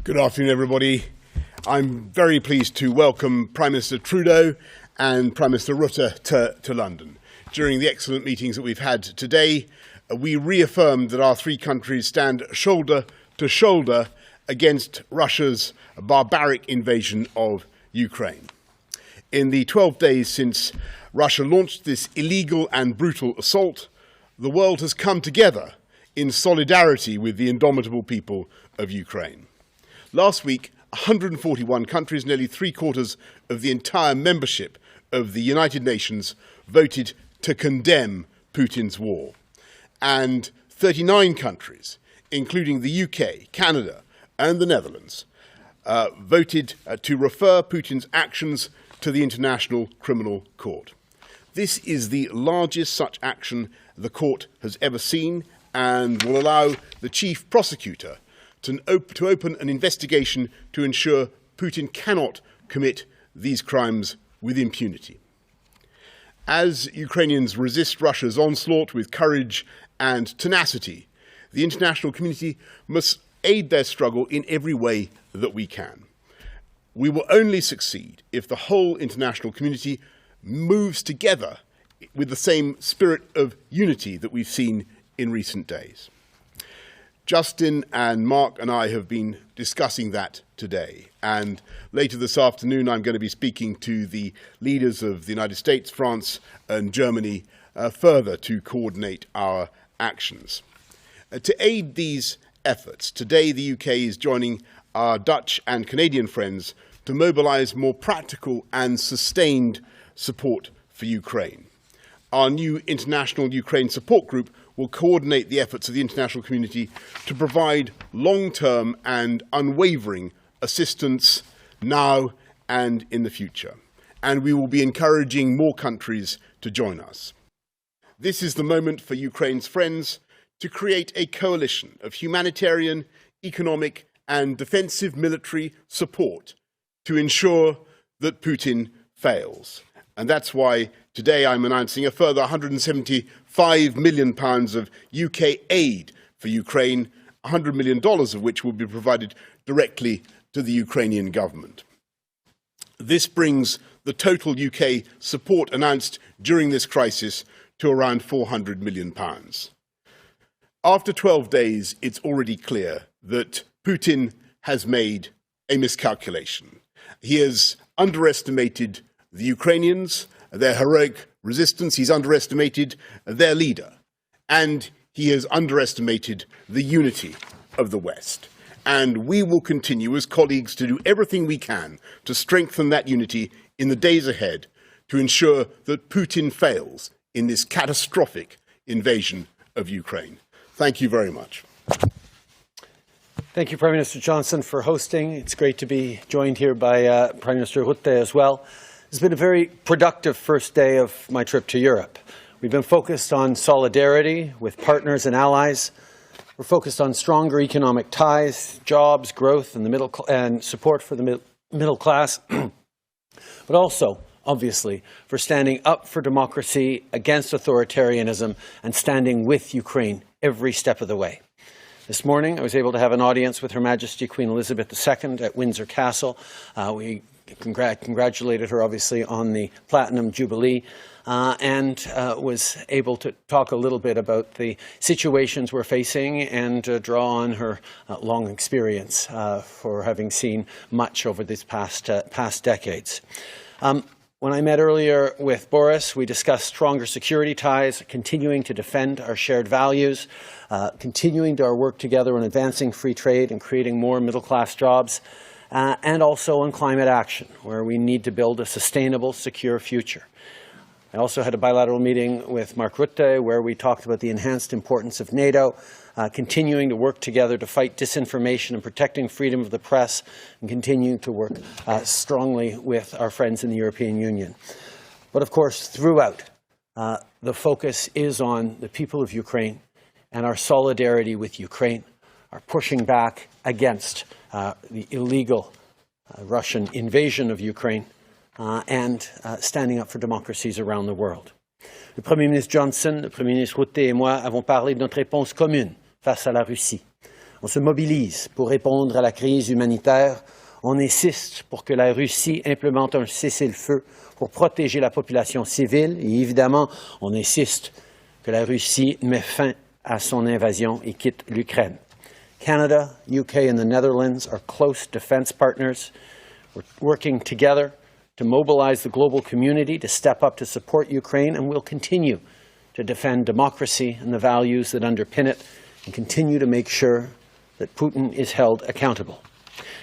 Good afternoon, everybody. I'm very pleased to welcome Prime Minister Trudeau and Prime Minister Rutte to London. During the excellent meetings that we've had today, we reaffirmed that our three countries stand shoulder to shoulder against Russia's barbaric invasion of Ukraine. In the 12 days since Russia launched this illegal and brutal assault, the world has come together in solidarity with the indomitable people of Ukraine. Last week, 141 countries, nearly three-quarters of the entire membership of the United Nations, voted to condemn Putin's war. And 39 countries, including the UK, Canada, and the Netherlands, voted to refer Putin's actions to the International Criminal Court. This is the largest such action the court has ever seen and will allow the chief prosecutor to open an investigation to ensure Putin cannot commit these crimes with impunity. As Ukrainians resist Russia's onslaught with courage and tenacity, the international community must aid their struggle in every way that we can. We will only succeed if the whole international community moves together with the same spirit of unity that we've seen in recent days. Justin and Mark and I have been discussing that today, and later this afternoon I'm going to be speaking to the leaders of the United States, France and Germany further to coordinate our actions. To aid these efforts, today the UK is joining our Dutch and Canadian friends to mobilise more practical and sustained support for Ukraine. Our new International Ukraine Support Group will coordinate the efforts of the international community to provide long-term and unwavering assistance now and in the future. And we will be encouraging more countries to join us. This is the moment for Ukraine's friends to create a coalition of humanitarian, economic and defensive military support to ensure that Putin fails. And that's why today I'm announcing a further £175 million of UK aid for Ukraine, $100 million of which will be provided directly to the Ukrainian government. This brings the total UK support announced during this crisis to around £400 million. After 12 days, it's already clear that Putin has made a miscalculation. He has underestimated the Ukrainians, their heroic resistance. He's underestimated their leader, and he has underestimated the unity of the West. And we will continue as colleagues to do everything we can to strengthen that unity in the days ahead to ensure that Putin fails in this catastrophic invasion of Ukraine. Thank you very much. Thank you, Prime Minister Johnson, for hosting. It's great to be joined here by Prime Minister Rutte as well. It's been a very productive first day of my trip to Europe. We've been focused on solidarity with partners and allies. We're focused on stronger economic ties, jobs, growth, and support for the middle class, but also, obviously, for standing up for democracy against authoritarianism and standing with Ukraine every step of the way. This morning, I was able to have an audience with Her Majesty Queen Elizabeth II at Windsor Castle. We congratulated her, obviously, on the Platinum Jubilee and was able to talk a little bit about the situations we're facing and draw on her long experience for having seen much over these past decades. When I met earlier with Boris, we discussed stronger security ties, continuing to defend our shared values, continuing our work together on advancing free trade and creating more middle-class jobs, and also on climate action, where we need to build a sustainable, secure future. I also had a bilateral meeting with Mark Rutte, where we talked about the enhanced importance of NATO, continuing to work together to fight disinformation and protecting freedom of the press, and continuing to work strongly with our friends in the European Union. But of course, throughout, the focus is on the people of Ukraine and our solidarity with Ukraine, our pushing back against the illegal Russian invasion of Ukraine, and standing up for democracies around the world. Le Premier ministre Johnson, le Premier ministre Rutte et moi avons parlé de notre réponse commune face à la Russie. On se mobilise pour répondre à la crise humanitaire. On insiste pour que la Russie implémente un cessez-le-feu pour protéger la population civile. Et évidemment, on insiste que la Russie met fin à son invasion et quitte l'Ukraine. Canada, UK and the Netherlands are close defense partners. We're working together to mobilize the global community to step up to support Ukraine, and we'll continue to defend democracy and the values that underpin it and continue to make sure that Putin is held accountable.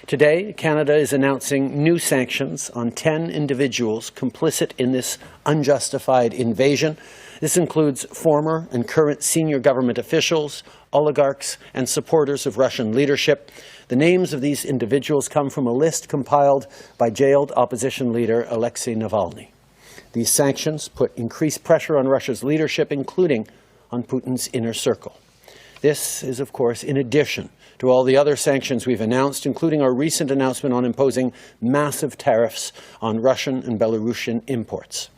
Today, Canada is announcing new sanctions on 10 individuals complicit in this unjustified invasion. This includes former and current senior government officials, oligarchs, and supporters of Russian leadership. The names of these individuals come from a list compiled by jailed opposition leader Alexei Navalny. These sanctions put increased pressure on Russia's leadership, including on Putin's inner circle. This is, of course, in addition to all the other sanctions we've announced, including our recent announcement on imposing massive tariffs on Russian and Belarusian imports.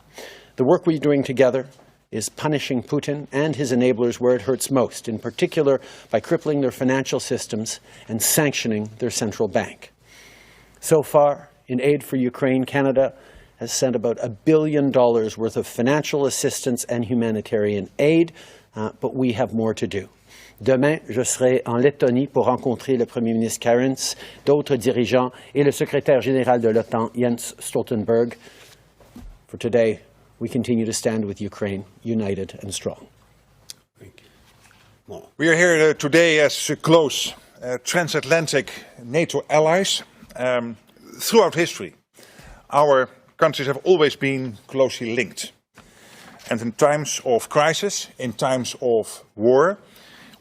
The work we're doing together is punishing Putin and his enablers where it hurts most, in particular by crippling their financial systems and sanctioning their central bank. So far, in aid for Ukraine, Canada has sent about $1 billion worth of financial assistance and humanitarian aid, but we have more to do. Demain, je serai en Lettonie pour rencontrer le Premier ministre Kariņš, d'autres dirigeants et le secrétaire général de l'OTAN, Jens Stoltenberg. For today, we continue to stand with Ukraine, united and strong. Thank you. We are here today as close transatlantic NATO allies. Throughout history, our countries have always been closely linked. And in times of crisis, in times of war,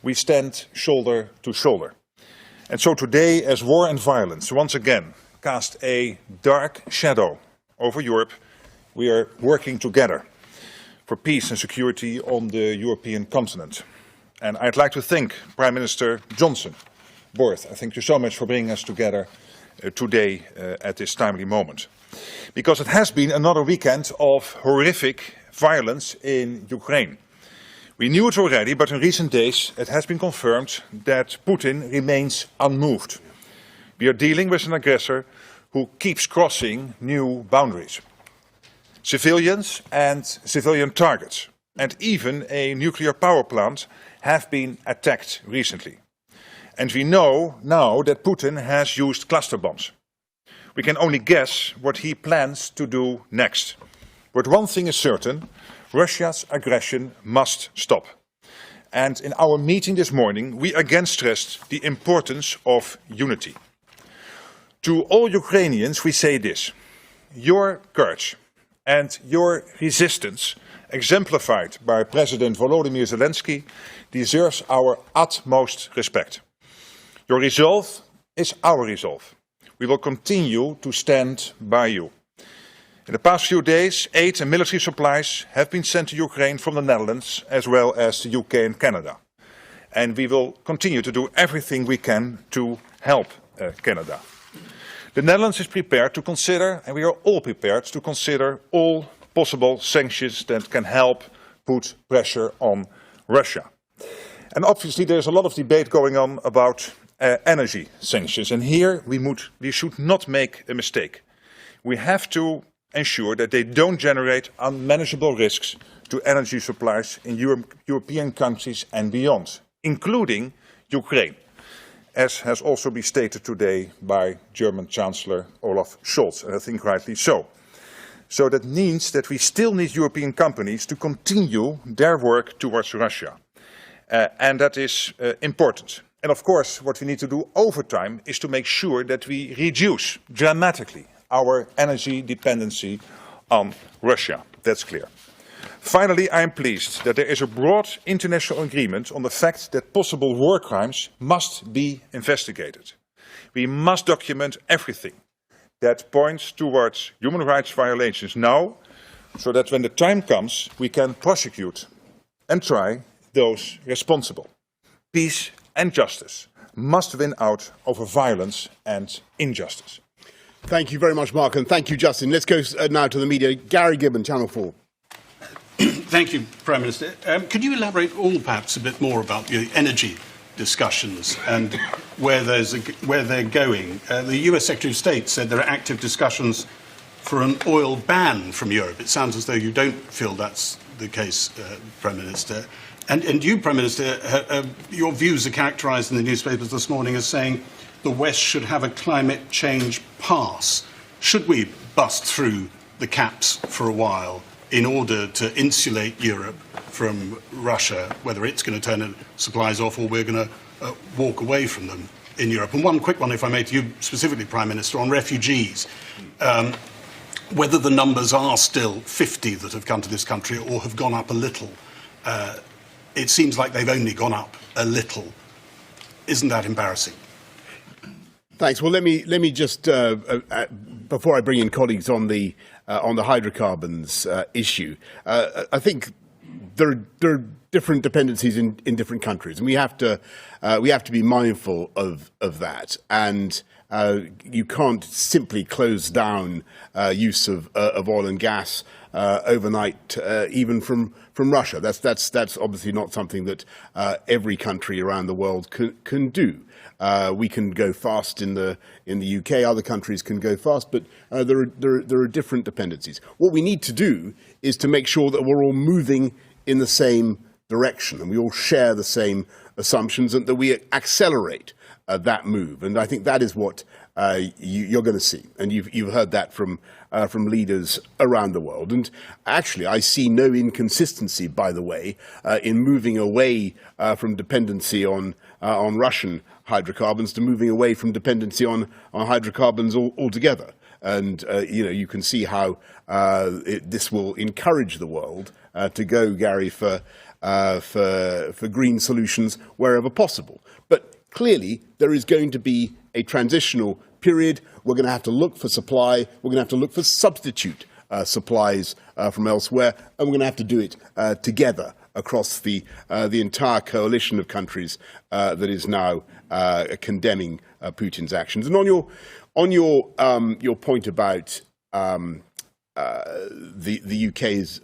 we stand shoulder to shoulder. And so today, as war and violence once again cast a dark shadow over Europe, we are working together for peace and security on the European continent. And I'd like to thank Prime Minister Johnson. Boris, I thank you so much for bringing us together today at this timely moment. Because it has been another weekend of horrific violence in Ukraine. We knew it already, but in recent days it has been confirmed that Putin remains unmoved. We are dealing with an aggressor who keeps crossing new boundaries. Civilians and civilian targets, and even a nuclear power plant, have been attacked recently. And we know now that Putin has used cluster bombs. We can only guess what he plans to do next. But one thing is certain: Russia's aggression must stop. And in our meeting this morning, we again stressed the importance of unity. To all Ukrainians, we say this: your courage and your resistance, exemplified by President Volodymyr Zelensky, deserves our utmost respect. Your resolve is our resolve. We will continue to stand by you. In the past few days, aid and military supplies have been sent to Ukraine from the Netherlands, as well as the UK and Canada. And we will continue to do everything we can to help Canada. The Netherlands is prepared to consider, and we are all prepared to consider, all possible sanctions that can help put pressure on Russia. And obviously there is a lot of debate going on about energy sanctions. And here we should not make a mistake. We have to ensure that they don't generate unmanageable risks to energy supplies in European countries and beyond, including Ukraine, as has also been stated today by German Chancellor Olaf Scholz, and I think rightly so. So that means that we still need European companies to continue their work towards Russia. And that is important. And of course, what we need to do over time is to make sure that we reduce dramatically our energy dependency on Russia. That's clear. Finally, I am pleased that there is a broad international agreement on the fact that possible war crimes must be investigated. We must document everything that points towards human rights violations now, so that when the time comes, we can prosecute and try those responsible. Peace and justice must win out over violence and injustice. Thank you very much, Mark, and thank you, Justin. Let's go now to the media. Gary Gibbon, Channel 4. Thank you, Prime Minister. Could you elaborate perhaps a bit more about the energy discussions and where they're going. The US Secretary of State said there are active discussions for an oil ban from Europe. It sounds as though you don't feel that's the case, Prime Minister. And you, Prime Minister, your views are characterised in the newspapers this morning as saying the West should have a climate change pass. Should we bust through the caps for a while in order to insulate Europe from Russia, whether it's going to turn supplies off or we're going to walk away from them in Europe? And one quick one, if I may, to you specifically, Prime Minister, on refugees. Whether the numbers are still 50 that have come to this country or have gone up a little. It seems like they've only gone up a little. Isn't that embarrassing? Thanks. Well, let me just before I bring in colleagues on the hydrocarbons issue, I think there are different dependencies in different countries, and we have to be mindful of that. And you can't simply close down use of oil and gas overnight, even from Russia. That's obviously not something that every country around the world can do. We can go fast in the UK. Other countries can go fast, but there are different dependencies. What we need to do is to make sure that we're all moving in the same direction and we all share the same assumptions, and that we accelerate that move. And I think that is what you're going to see, and you've heard that from leaders around the world. And actually, I see no inconsistency, by the way, in moving away from dependency on Russian hydrocarbons to moving away from dependency on hydrocarbons altogether. And you can see how this will encourage the world to go, Gary, for green solutions wherever possible. But clearly, there is going to be a transitional period. We're going to have to look for supply. We're going to have to look for substitute supplies from elsewhere, and we're going to have to do it together across the entire coalition of countries that is now condemning Putin's actions. And on your point about the UK's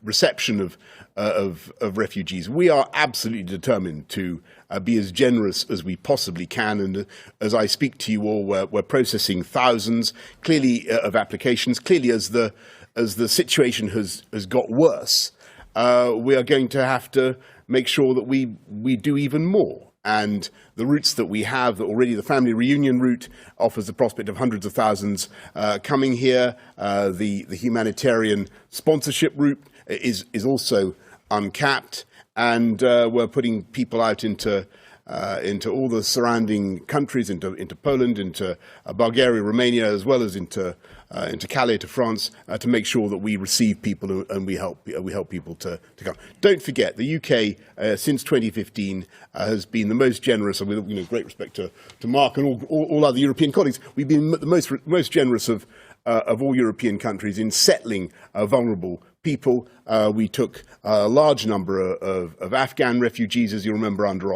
reception of refugees, we are absolutely determined to be as generous as we possibly can. And as I speak to you all, we're processing thousands, clearly, of applications. Clearly, as the situation has got worse, we are going to have to make sure that we do even more. And the routes that we have, that already the family reunion route offers the prospect of hundreds of thousands coming here. The humanitarian sponsorship route is also uncapped, and we're putting people out into all the surrounding countries, into Poland, into Bulgaria, Romania, as well as into Calais, to France, to make sure that we receive people and we help people to come. Don't forget, the UK since 2015 has been the most generous, and with great respect to Mark and all other European colleagues, we've been the most generous of all European countries in settling vulnerable people. We took a large number of Afghan refugees, as you remember, under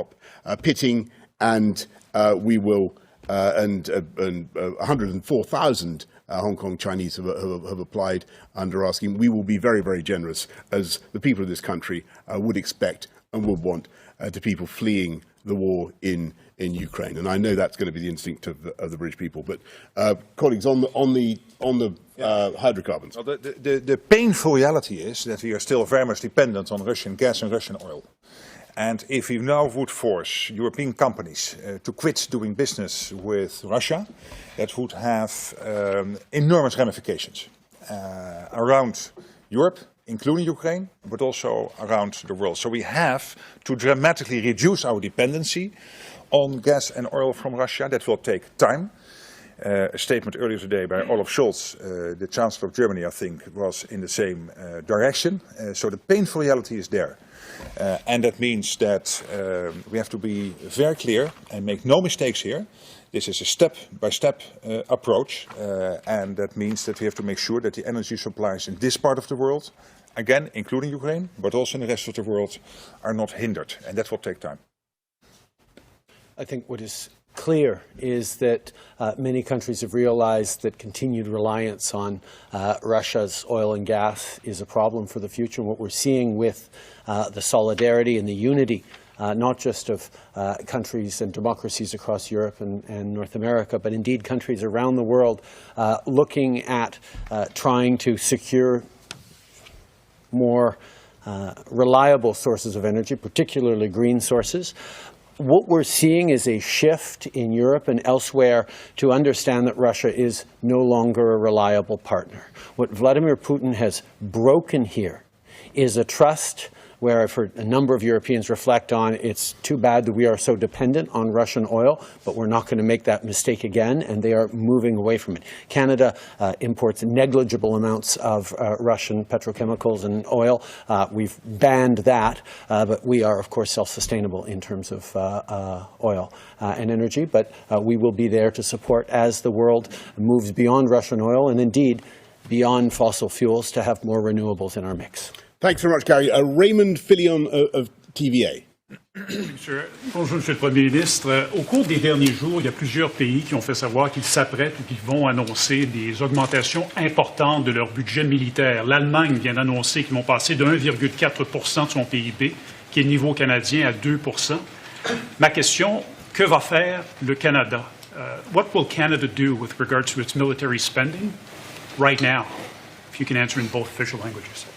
Pitting, and we will, and 104,000 Hong Kong Chinese have applied under our scheme. We will be very, very generous, as the people of this country would expect and would want, to people fleeing the war in Ukraine. And I know that's going to be the instinct of the British people. But colleagues, on the hydrocarbons. Well, the painful reality is that we are still very much dependent on Russian gas and Russian oil. And if we now would force European companies to quit doing business with Russia, that would have enormous ramifications around Europe, including Ukraine, but also around the world. So we have to dramatically reduce our dependency on gas and oil from Russia. That will take time. A statement earlier today by Olaf Scholz, the Chancellor of Germany, I think, was in the same direction. So the painful reality is there. And that means that we have to be very clear and make no mistakes here. This is a step-by-step approach, and that means that we have to make sure that the energy supplies in this part of the world, again, including Ukraine, but also in the rest of the world, are not hindered, and that will take time. I think what is clear is that many countries have realized that continued reliance on Russia's oil and gas is a problem for the future. And what we're seeing with the solidarity and the unity not just of countries and democracies across Europe and North America, but indeed countries around the world looking at trying to secure more reliable sources of energy, particularly green sources. What we're seeing is a shift in Europe and elsewhere to understand that Russia is no longer a reliable partner. What Vladimir Putin has broken here is a trust where, I've heard a number of Europeans reflect on, it's too bad that we are so dependent on Russian oil, but we're not going to make that mistake again, and they are moving away from it. Canada imports negligible amounts of Russian petrochemicals and oil. We've banned that, but we are, of course, self-sustainable in terms of oil and energy, but we will be there to support as the world moves beyond Russian oil and indeed beyond fossil fuels to have more renewables in our mix. Thanks very much, Gary. Raymond Fillion of TVA. Bonjour, Monsieur le Premier ministre. Au cours des derniers jours, il y a plusieurs pays qui ont fait savoir qu'ils s'apprêtent ou qu'ils vont annoncer des augmentations importantes de leur budget militaire. L'Allemagne vient d'annoncer qu'ils vont passer de 1,4% de son PIB, qui est le niveau canadien, à 2%. Ma question, que va faire le Canada? What will Canada do with regard to its military spending right now? If you can answer in both official languages.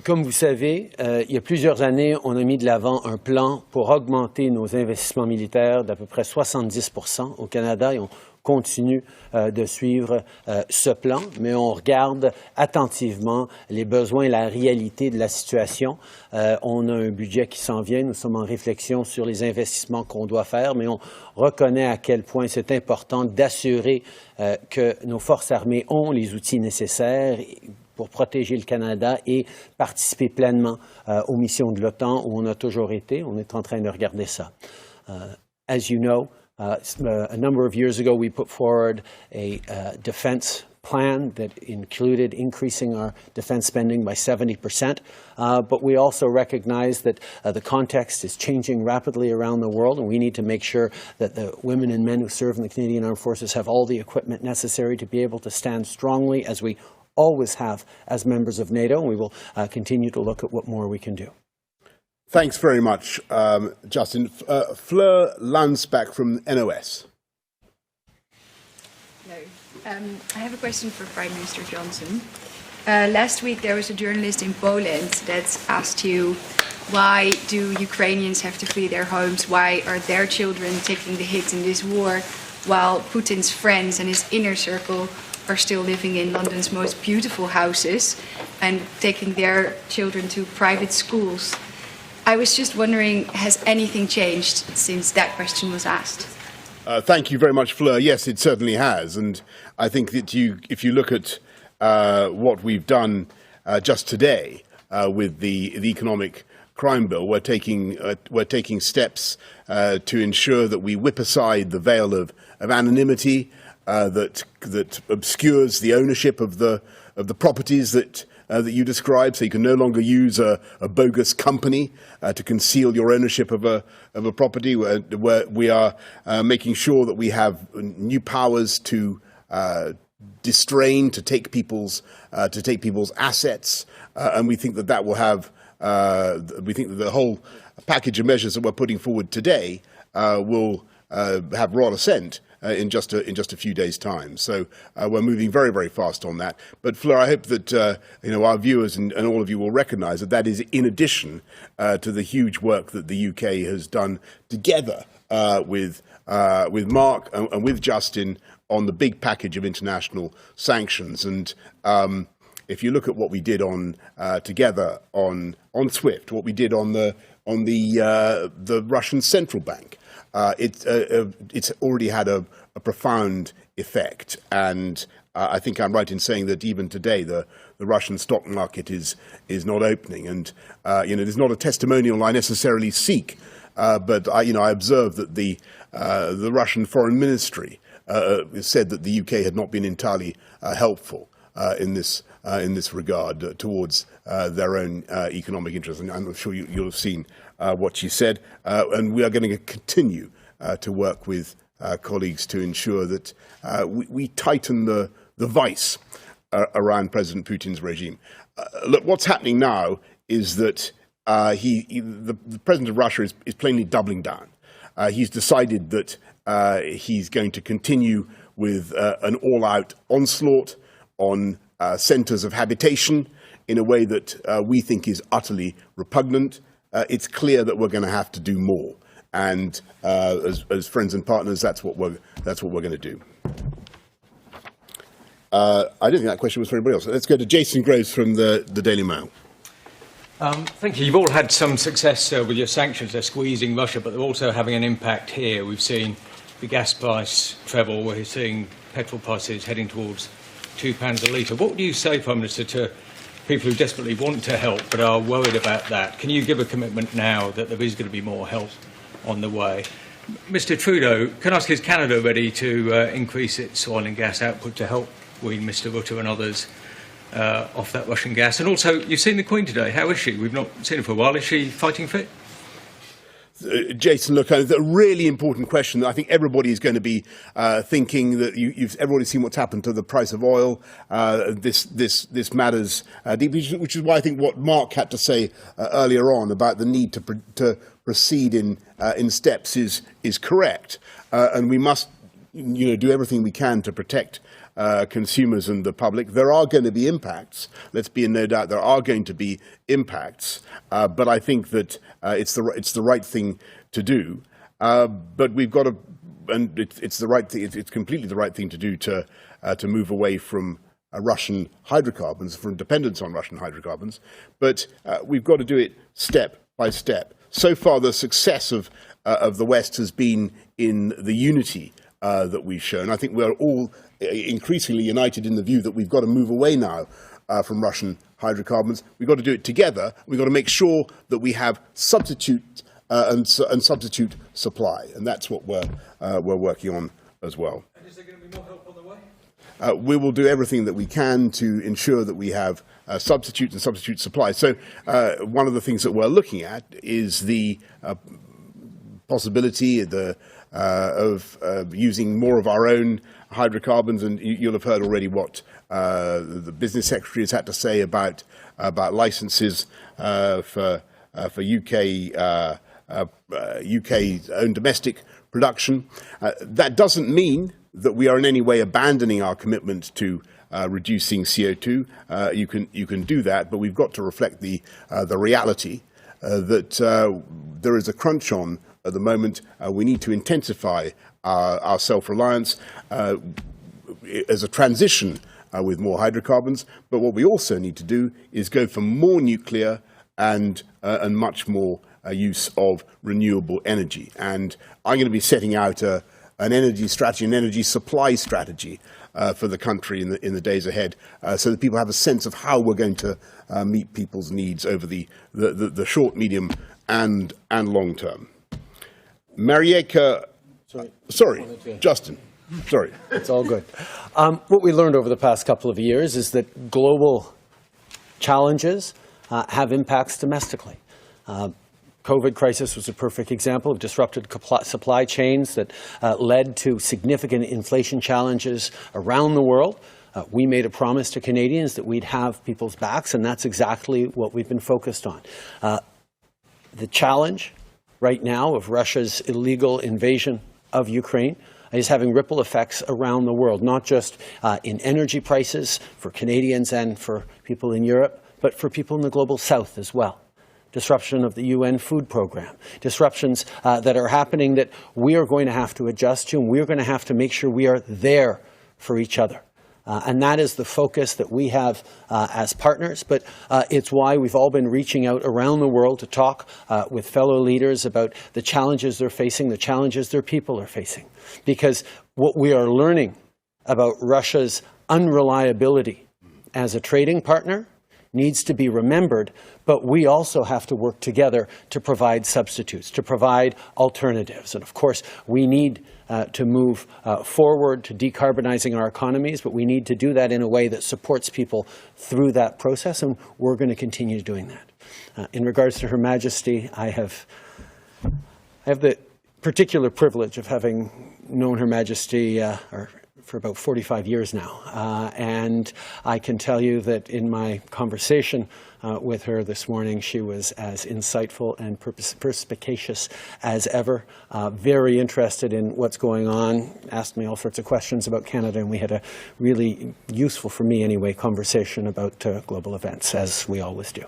Comme vous savez, il y a plusieurs années, on a mis de l'avant un plan pour augmenter nos investissements militaires d'à peu près 70% au Canada et on continue de suivre ce plan, mais on regarde attentivement les besoins et la réalité de la situation. On a un budget qui s'en vient, nous sommes en réflexion sur les investissements qu'on doit faire, mais on reconnaît à quel point c'est important d'assurer que nos forces armées ont les outils nécessaires pour protéger le Canada et participer pleinement aux missions de l'OTAN où on a toujours été. On est en train de regarder ça. As you know, a number of years ago we put forward a defense plan that included increasing our defense spending by 70%, but we also recognize that the context is changing rapidly around the world, and we need to make sure that the women and men who serve in the Canadian Armed Forces have all the equipment necessary to be able to stand strongly, as we always have as members of NATO, and we will continue to look at what more we can do. Thanks very much, Justin. Fleur Lansbach from NOS. Hello. I have a question for Prime Minister Johnson. Last week there was a journalist in Poland that asked you, why do Ukrainians have to flee their homes? Why are their children taking the hit in this war, while Putin's friends and his inner circle are still living in London's most beautiful houses and taking their children to private schools? I was just wondering, has anything changed since that question was asked? Thank you very much, Fleur. Yes, it certainly has. And I think that if you look at what we've done just today with the economic crime bill, we're taking steps to ensure that we whip aside the veil of anonymity that obscures the ownership of the properties that you described. So you can no longer use a bogus company to conceal your ownership of a property. Where we are making sure that we have new powers to distrain, to take people's assets, and we think that will have. We think that the whole package of measures that we're putting forward today will have royal assent in just a few days' time. So we're moving very, very fast on that. But Fleur, I hope that our viewers and all of you will recognise that is in addition to the huge work that the UK has done together with Mark and with Justin on the big package of international sanctions. And if you look at what we did together on SWIFT, what we did on the Russian central bank. It's already had a profound effect, and I think I'm right in saying that even today the Russian stock market is not opening, and it is not a testimonial I necessarily seek, but I observe that the Russian Foreign Ministry said that the UK had not been entirely helpful in this regard towards their own economic interests, and I'm sure you'll have seen what she said, and we are going to continue to work with colleagues to ensure that we tighten the vice around President Putin's regime. Look, what's happening now is that the president of Russia is plainly doubling down. He's decided that he's going to continue with an all-out onslaught on centres of habitation in a way that we think is utterly repugnant. It's clear that we're going to have to do more, and as friends and partners, that's what we're going to do. I don't think that question was for anybody else. Let's go to Jason Groves from the Daily Mail. Thank you. You've all had some success with your sanctions. They're squeezing Russia, but they're also having an impact here. We've seen the gas price treble. We're seeing petrol prices heading towards £2 a litre. What would you say, Prime Minister, to people who desperately want to help but are worried about that? Can you give a commitment now that there is going to be more help on the way? Mr Trudeau, can I ask, is Canada ready to increase its oil and gas output to help wean Mr Rutte and others off that Russian gas? And also, you've seen the Queen today. How is she? We've not seen her for a while. Is she fighting fit? Jason, look, a really important question that I think everybody is going to be thinking. That everybody's seen what's happened to the price of oil. This matters deeply, which is why I think what Mark had to say earlier on about the need to proceed in steps is correct, and we must do everything we can to protect consumers and the public. There are going to be impacts. Let's be in no doubt there are going to be impacts. But I think that it's the right thing to do. But we've got to, and it's the right thing. It's completely the right thing to do to move away from Russian hydrocarbons, from dependence on Russian hydrocarbons. But we've got to do it step by step. So far, the success of the West has been in the unity that we've shown. I think we're all increasingly united in the view that we've got to move away now from Russian hydrocarbons. We've got to do it together. We've got to make sure that we have substitute and substitute supply, and that's what we're working on as well. And is there going to be more help on the way? We will do everything that we can to ensure that we have substitute and substitute supply. So one of the things that we're looking at is the possibility of using more of our own hydrocarbons, and you'll have heard already what the business secretary has had to say about licenses for UK's own domestic production. That doesn't mean that we are in any way abandoning our commitment to reducing CO2. You can do that, but we've got to reflect the reality that there is a crunch on at the moment. We need to intensify our self-reliance as a transition with more hydrocarbons. But what we also need to do is go for more nuclear and much more use of renewable energy. And I'm going to be setting out an energy strategy, an energy supply strategy for the country in the days ahead, so that people have a sense of how we're going to meet people's needs over the short, medium, and long term. Marieka, sorry, Justin, sorry. It's all good. What we learned over the past couple of years is that global challenges have impacts domestically. COVID crisis was a perfect example of disrupted supply chains that led to significant inflation challenges around the world. We made a promise to Canadians that we'd have people's backs, and that's exactly what we've been focused on. The challenge right now of Russia's illegal invasion of Ukraine is having ripple effects around the world, not just in energy prices for Canadians and for people in Europe, but for people in the global south as well. Disruption of the UN food program, disruptions that are happening that we are going to have to adjust to, and we're going to have to make sure we are there for each other. And that is the focus that we have as partners, but it's why we've all been reaching out around the world to talk with fellow leaders about the challenges they're facing, the challenges their people are facing. Because what we are learning about Russia's unreliability as a trading partner needs to be remembered, but we also have to work together to provide substitutes, to provide alternatives. And of course, we need to move forward to decarbonizing our economies, but we need to do that in a way that supports people through that process, and we're going to continue doing that. In regards to Her Majesty, I have the particular privilege of having known Her Majesty for about 45 years now. And I can tell you that in my conversation with her this morning, she was as insightful and perspicacious as ever, very interested in what's going on, asked me all sorts of questions about Canada, and we had a really useful, for me anyway, conversation about global events, as we always do.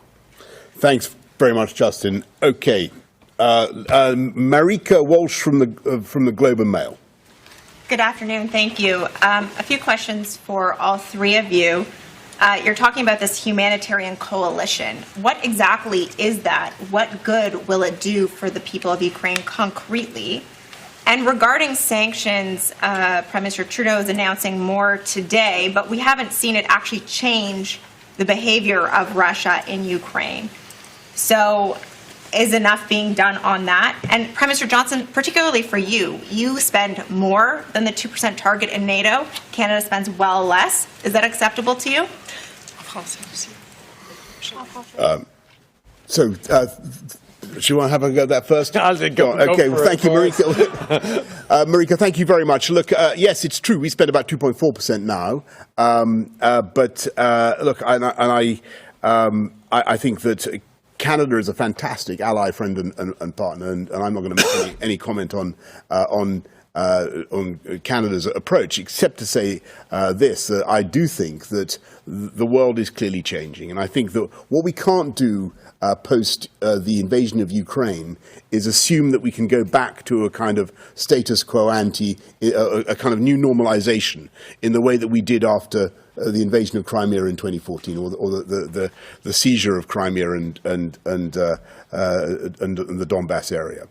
Thanks very much, Justin. Okay. Marika Walsh from the Globe and Mail. Good afternoon. Thank you. A few questions for all three of you. You're talking about this humanitarian coalition. What exactly is that? What good will it do for the people of Ukraine concretely? And regarding sanctions, Prime Minister Trudeau is announcing more today, but we haven't seen it actually change the behavior of Russia in Ukraine. So is enough being done on that? And Prime Minister Johnson, particularly for you, you spend more than the 2% target in NATO. Canada spends well less. Is that acceptable to you? Do you want to have a go at that first? I'll go okay, for well, thank you, Marika. Marika, thank you very much. Look, yes, it's true. We spend about 2.4% now. Look, I think that Canada is a fantastic ally, friend, and partner, and I'm not going to make any comment on Canada's approach, except to say this: that I do think that the world is clearly changing, and I think that what we can't do post the invasion of Ukraine is assume that we can go back to a kind of status quo ante, a kind of new normalization in the way that we did after the invasion of Crimea in 2014, or the seizure of Crimea and the Donbass area.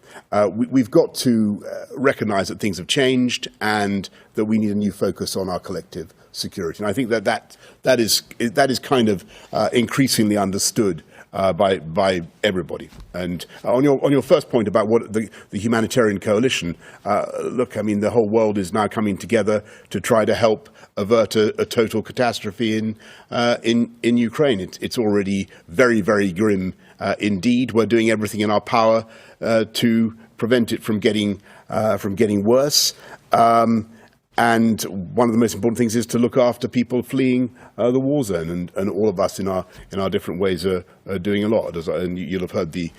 We've got to recognise that things have changed and that we need a new focus on our collective security. And I think that is kind of increasingly understood by everybody. And on your first point about what the humanitarian coalition, look, I mean, the whole world is now coming together to try to help avert a total catastrophe in Ukraine. It's already very, very grim indeed. We're doing everything in our power to prevent it from getting worse. And one of the most important things is to look after people fleeing the war zone, and all of us in our different ways are doing a lot. And you'll have heard the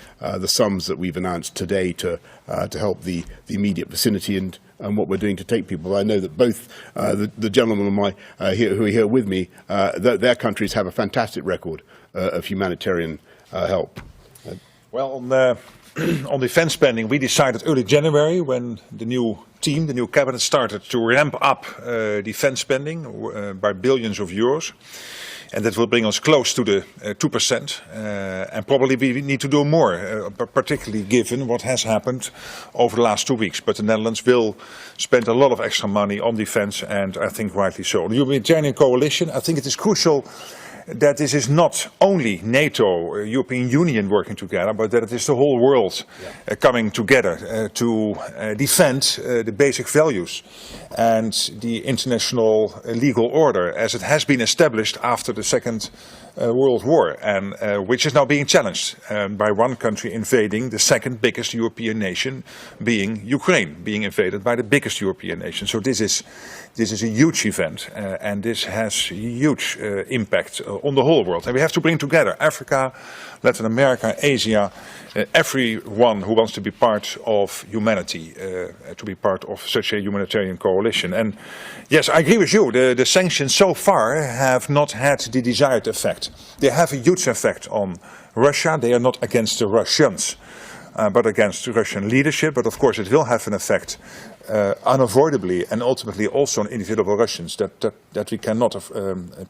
sums that we've announced today to help the immediate vicinity and what we're doing to take people. I know that both the gentlemen who are here with me, their countries have a fantastic record of humanitarian help. Well, on defence spending, we decided early January, when the new cabinet started, to ramp up defence spending by billions of euros. And that will bring us close to the 2%. And probably we need to do more, particularly given what has happened over the last 2 weeks. But the Netherlands will spend a lot of extra money on defence, and I think rightly so. The humanitarian coalition, I think it is crucial that this is not only NATO, European Union working together, but that it is the whole world coming together to defend the basic values and the international legal order as it has been established after the Second World War, and which is now being challenged by one country invading the second biggest European nation, being Ukraine, being invaded by the biggest European nation. So this is a huge event, and this has huge impact on the whole world. And we have to bring together Africa, Latin America, Asia, everyone who wants to be part of humanity, to be part of such a humanitarian coalition. And yes, I agree with you. The sanctions so far have not had the desired effect. They have a huge effect on Russia. They are not against the Russians, but against the Russian leadership. But of course it will have an effect unavoidably and ultimately also on individual Russians that we cannot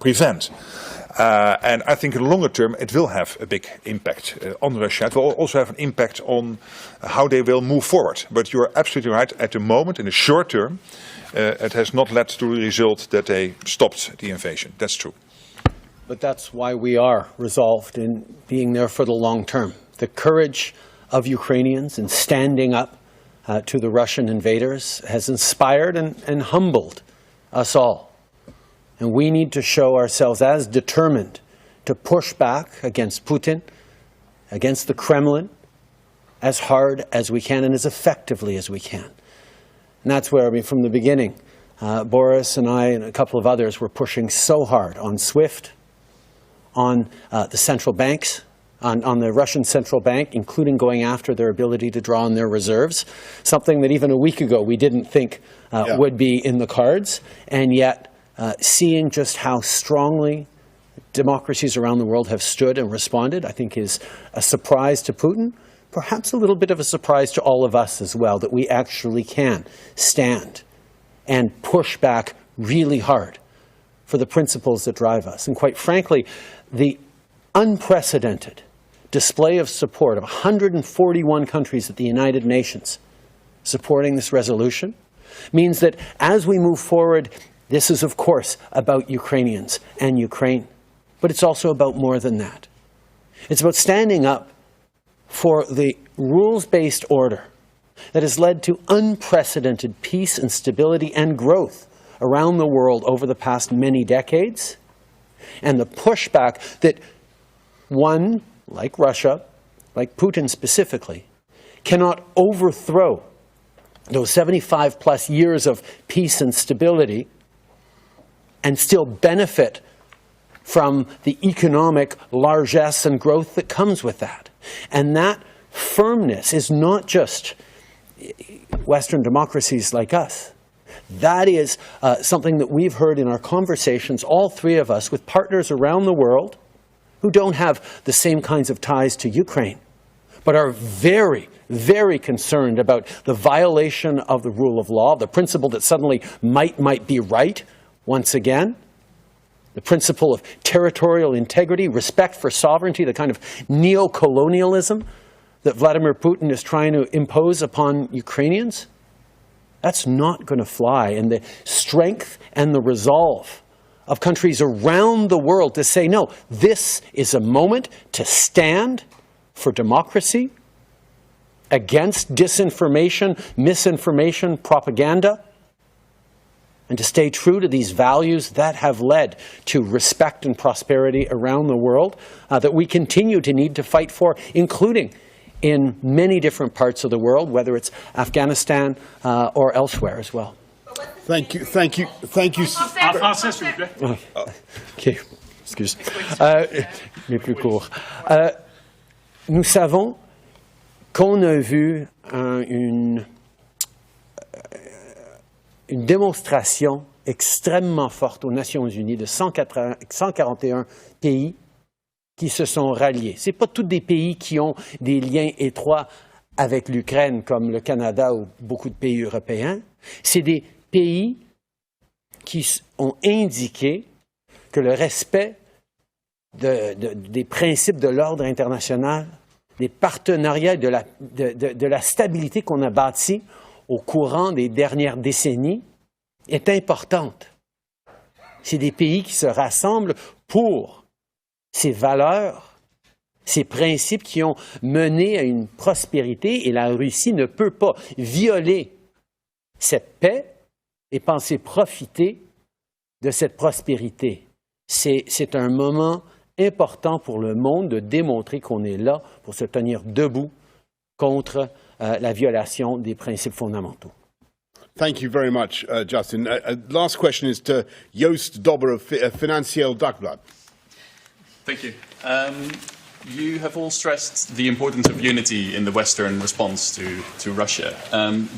prevent. And I think in the longer term it will have a big impact on Russia. It will also have an impact on how they will move forward. But you are absolutely right. At the moment, in the short term, it has not led to the result that they stopped the invasion. That's true. But that's why we are resolved in being there for the long term. The courage of Ukrainians in standing up to the Russian invaders has inspired and humbled us all. And we need to show ourselves as determined to push back against Putin, against the Kremlin, as hard as we can and as effectively as we can. And that's where, from the beginning, Boris and I and a couple of others were pushing so hard on SWIFT, on the central banks, on the Russian central bank, including going after their ability to draw on their reserves, something that even a week ago we didn't think would be in the cards, and yet seeing just how strongly democracies around the world have stood and responded, I think is a surprise to Putin, perhaps a little bit of a surprise to all of us as well, that we actually can stand and push back really hard for the principles that drive us. And quite frankly, the unprecedented display of support of 141 countries at the United Nations supporting this resolution means that as we move forward, this is of course about Ukrainians and Ukraine, but it's also about more than that. It's about standing up for the rules-based order that has led to unprecedented peace and stability and growth around the world over the past many decades, and the pushback that one, like Russia, like Putin specifically, cannot overthrow those 75 plus years of peace and stability and still benefit from the economic largesse and growth that comes with that. And that firmness is not just Western democracies like us. That is something that we've heard in our conversations, all three of us, with partners around the world who don't have the same kinds of ties to Ukraine, but are very, very concerned about the violation of the rule of law, the principle that suddenly might be right once again, the principle of territorial integrity, respect for sovereignty, the kind of neo-colonialism that Vladimir Putin is trying to impose upon Ukrainians. That's not going to fly. And the strength and the resolve of countries around the world to say, no, this is a moment to stand for democracy against disinformation, misinformation, propaganda, and to stay true to these values that have led to respect and prosperity around the world that we continue to need to fight for, including in many different parts of the world, whether it's Afghanistan or elsewhere as well. Thank you. Français, s'il vous plaît. OK, excuse. Mais plus court. Nous savons qu'on a vu une démonstration extrêmement forte aux Nations Unies de 141 pays qui se sont ralliés. Ce ne sont pas tous des pays qui ont des liens étroits avec l'Ukraine, comme le Canada ou beaucoup de pays européens. C'est des pays qui ont indiqué que le respect des principes de l'ordre international, des partenariats, de la stabilité qu'on a bâtie au courant des dernières décennies est importante. C'est des pays qui se rassemblent pour ces valeurs, ces principes qui ont mené à une prospérité, et la Russie ne peut pas violer cette paix et penser profiter de cette prospérité. C'est un moment important pour le monde de démontrer qu'on est là pour se tenir debout contre la violation des principes fondamentaux. Thank you very much, Justin. Last question is to Joost Dobber of Financieel Dagblad. Thank you. You have all stressed the importance of unity in the Western response to Russia.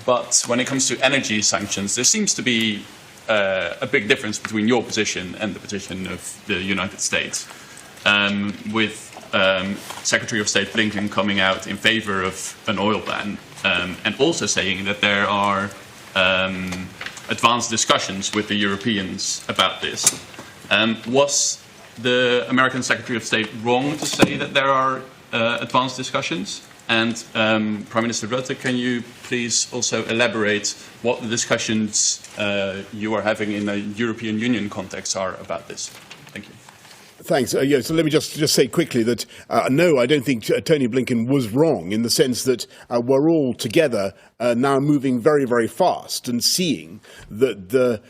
But when it comes to energy sanctions, there seems to be a big difference between your position and the position of the United States. With Secretary of State Blinken coming out in favor of an oil ban and also saying that there are advanced discussions with the Europeans about this. Was the American Secretary of State wrong to say that there are advanced discussions? And Prime Minister Rutte, can you please also elaborate what the discussions you are having in the European Union context are about this? Thank you. Thanks. So let me just say quickly that, no, I don't think Tony Blinken was wrong in the sense that we're all together now moving very, very fast and seeing that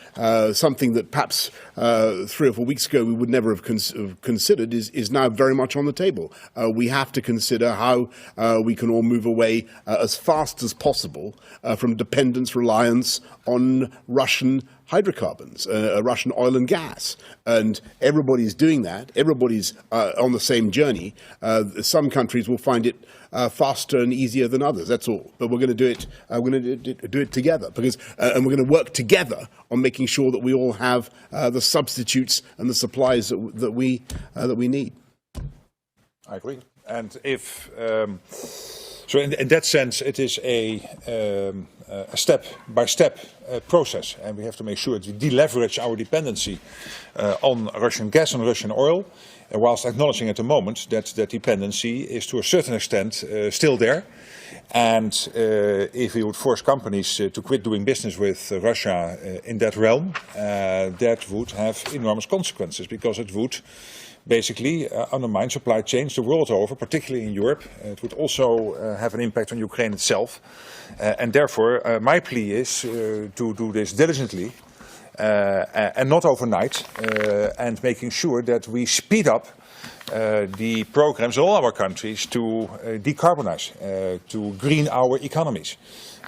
something that perhaps 3 or 4 weeks ago we would never have considered is now very much on the table. We have to consider how we can all move away as fast as possible from dependence, reliance on Russian hydrocarbons, Russian oil and gas. And everybody's doing that. Everybody's on the same journey. Some countries will find it faster and easier than others. That's all. But we're going to do it. We're going to do it together and we're going to work together on making sure that we all have the substitutes and the supplies that we need. I agree. And if so, in that sense, it is a step-by-step process, and we have to make sure that we deleverage our dependency on Russian gas and Russian oil, whilst acknowledging at the moment that that dependency is to a certain extent still there. And if we would force companies to quit doing business with Russia in that realm, that would have enormous consequences, because it would basically undermine supply chains the world over, particularly in Europe. It would also have an impact on Ukraine itself. And therefore, my plea is to do this diligently and not overnight, and making sure that we speed up the programs in all our countries to decarbonize, to green our economies.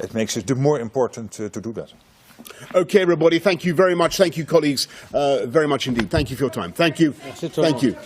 It makes it more important to do that. Okay, everybody, thank you very much. Thank you, colleagues, very much indeed. Thank you for your time. Thank you. Thank you.